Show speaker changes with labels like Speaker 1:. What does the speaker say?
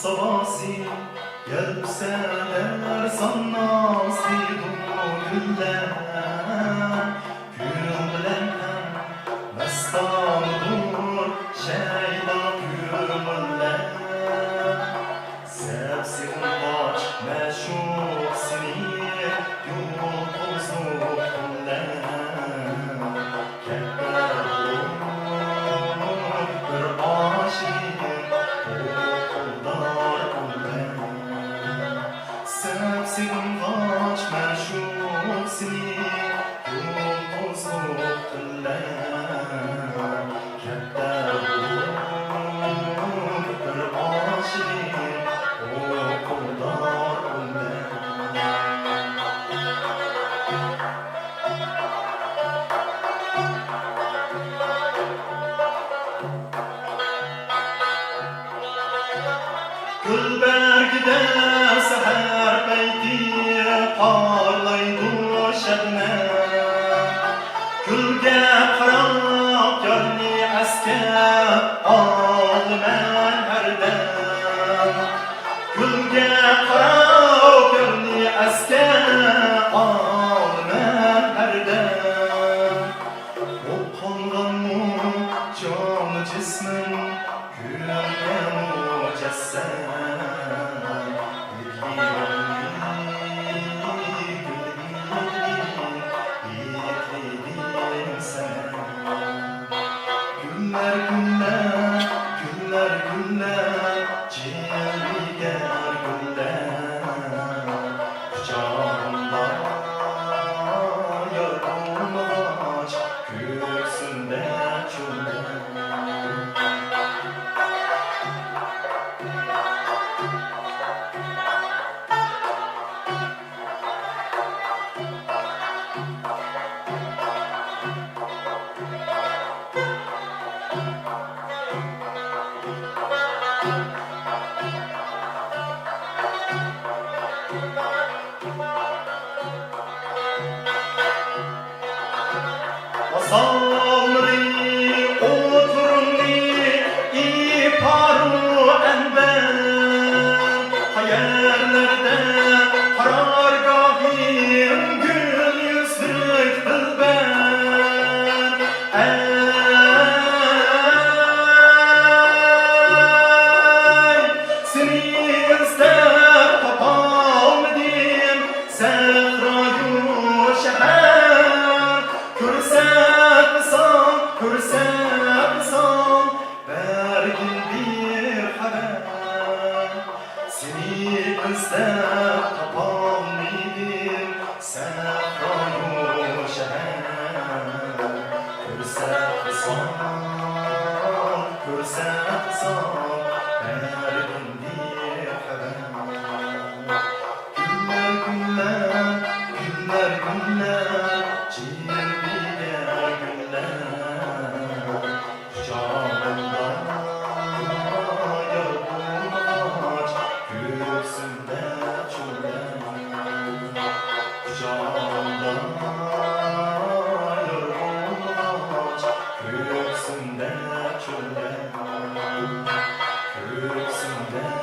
Speaker 1: sabasi yükselir sannasi güller gün bilen mestanıdır şeyda gümüller sevsin baş meşhur seni yolsuzluk güller Sevsin kaç meşhur seni yolsuzluk diller Keder olur bir aşık o kullar onlar Gülbergide seher beyti parlaydı şebnem Gülge qarab yarni asker aldı men herdem Gülge qarab yarni asker aldı men herdem O qolganmu jon cismin gülge mujassam Güller güller, güller güller, ciğerliger güller Kucağımda yarım ağaç, göğsünde çöller Masalları oturunni iparu enben Hayallerde karargahim gül yüzlük dilber Seni izler tapamadım Sehra-yu şeher Kürsem vergin bir haber Seni izlep tapamadım Sehra-yu şeher Kürsem vergin bir haber Güller güller, güller güller Cilveliger güller Kucağımda yarım ağaç Göğsümde çöller Kucağımda yarım ağaç Göğsümde çöller Göğsümde